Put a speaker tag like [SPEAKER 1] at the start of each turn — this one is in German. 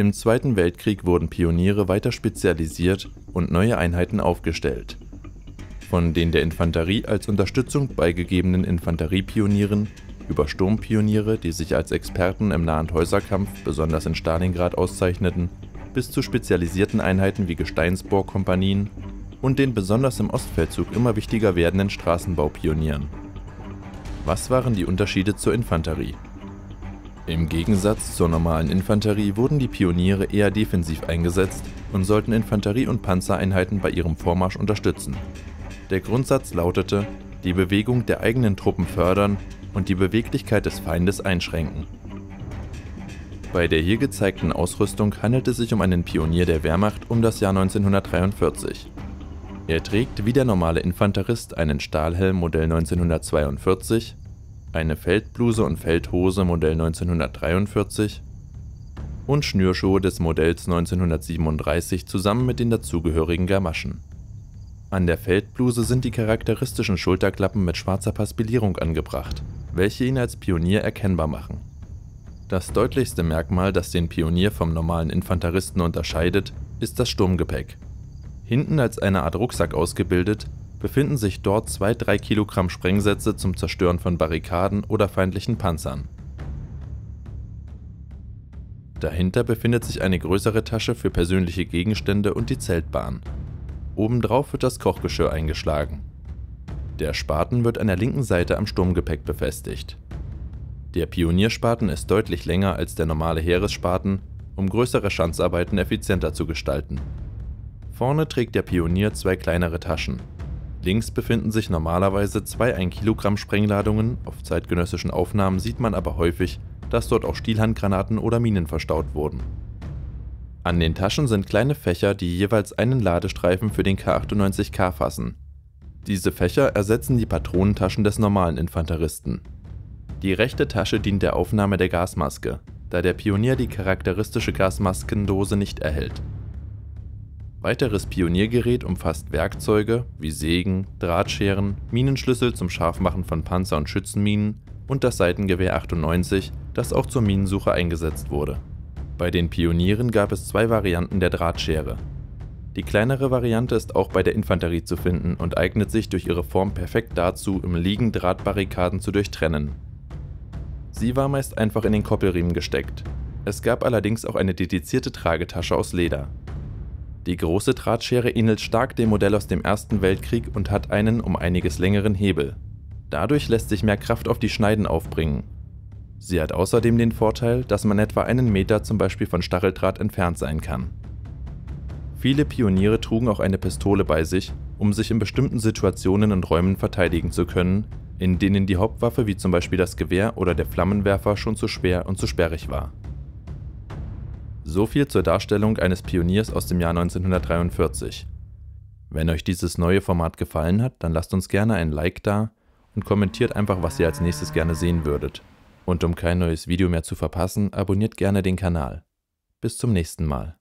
[SPEAKER 1] Im Zweiten Weltkrieg wurden Pioniere weiter spezialisiert und neue Einheiten aufgestellt. Von den der Infanterie als Unterstützung beigegebenen Infanteriepionieren über Sturmpioniere, die sich als Experten im Nah- und Häuserkampf besonders in Stalingrad auszeichneten, bis zu spezialisierten Einheiten wie Gesteinsbohrkompanien und den besonders im Ostfeldzug immer wichtiger werdenden Straßenbaupionieren. Was waren die Unterschiede zur Infanterie? Im Gegensatz zur normalen Infanterie wurden die Pioniere eher defensiv eingesetzt und sollten Infanterie- und Panzereinheiten bei ihrem Vormarsch unterstützen. Der Grundsatz lautete, die Bewegung der eigenen Truppen fördern und die Beweglichkeit des Feindes einschränken. Bei der hier gezeigten Ausrüstung handelt es sich um einen Pionier der Wehrmacht um das Jahr 1943. Er trägt wie der normale Infanterist einen Stahlhelm Modell 1942, eine Feldbluse und Feldhose Modell 1943 und Schnürschuhe des Modells 1937 zusammen mit den dazugehörigen Gamaschen. An der Feldbluse sind die charakteristischen Schulterklappen mit schwarzer Paspellierung angebracht, welche ihn als Pionier erkennbar machen. Das deutlichste Merkmal, das den Pionier vom normalen Infanteristen unterscheidet, ist das Sturmgepäck. Hinten als eine Art Rucksack ausgebildet, befinden sich dort 2-3 Kilogramm Sprengsätze zum Zerstören von Barrikaden oder feindlichen Panzern. Dahinter befindet sich eine größere Tasche für persönliche Gegenstände und die Zeltbahn. Obendrauf wird das Kochgeschirr eingeschlagen. Der Spaten wird an der linken Seite am Sturmgepäck befestigt. Der Pionierspaten ist deutlich länger als der normale Heeresspaten, um größere Schanzarbeiten effizienter zu gestalten. Vorne trägt der Pionier 2 kleinere Taschen. Links befinden sich normalerweise 2 1 Kilogramm Sprengladungen, auf zeitgenössischen Aufnahmen sieht man aber häufig, dass dort auch Stielhandgranaten oder Minen verstaut wurden. An den Taschen sind kleine Fächer, die jeweils einen Ladestreifen für den K98K fassen. Diese Fächer ersetzen die Patronentaschen des normalen Infanteristen. Die rechte Tasche dient der Aufnahme der Gasmaske, da der Pionier die charakteristische Gasmaskendose nicht erhält. Weiteres Pioniergerät umfasst Werkzeuge wie Sägen, Drahtscheren, Minenschlüssel zum Scharfmachen von Panzer- und Schützenminen und das Seitengewehr 98, das auch zur Minensuche eingesetzt wurde. Bei den Pionieren gab es 2 Varianten der Drahtschere. Die kleinere Variante ist auch bei der Infanterie zu finden und eignet sich durch ihre Form perfekt dazu, im Liegen Drahtbarrikaden zu durchtrennen. Sie war meist einfach in den Koppelriemen gesteckt. Es gab allerdings auch eine dedizierte Tragetasche aus Leder. Die große Drahtschere ähnelt stark dem Modell aus dem Ersten Weltkrieg und hat einen um einiges längeren Hebel. Dadurch lässt sich mehr Kraft auf die Schneiden aufbringen. Sie hat außerdem den Vorteil, dass man etwa einen Meter zum Beispiel von Stacheldraht entfernt sein kann. Viele Pioniere trugen auch eine Pistole bei sich, um sich in bestimmten Situationen und Räumen verteidigen zu können, in denen die Hauptwaffe wie zum Beispiel das Gewehr oder der Flammenwerfer schon zu schwer und zu sperrig war. So viel zur Darstellung eines Pioniers aus dem Jahr 1943. Wenn euch dieses neue Format gefallen hat, dann lasst uns gerne ein Like da und kommentiert einfach, was ihr als nächstes gerne sehen würdet. Und um kein neues Video mehr zu verpassen, abonniert gerne den Kanal. Bis zum nächsten Mal.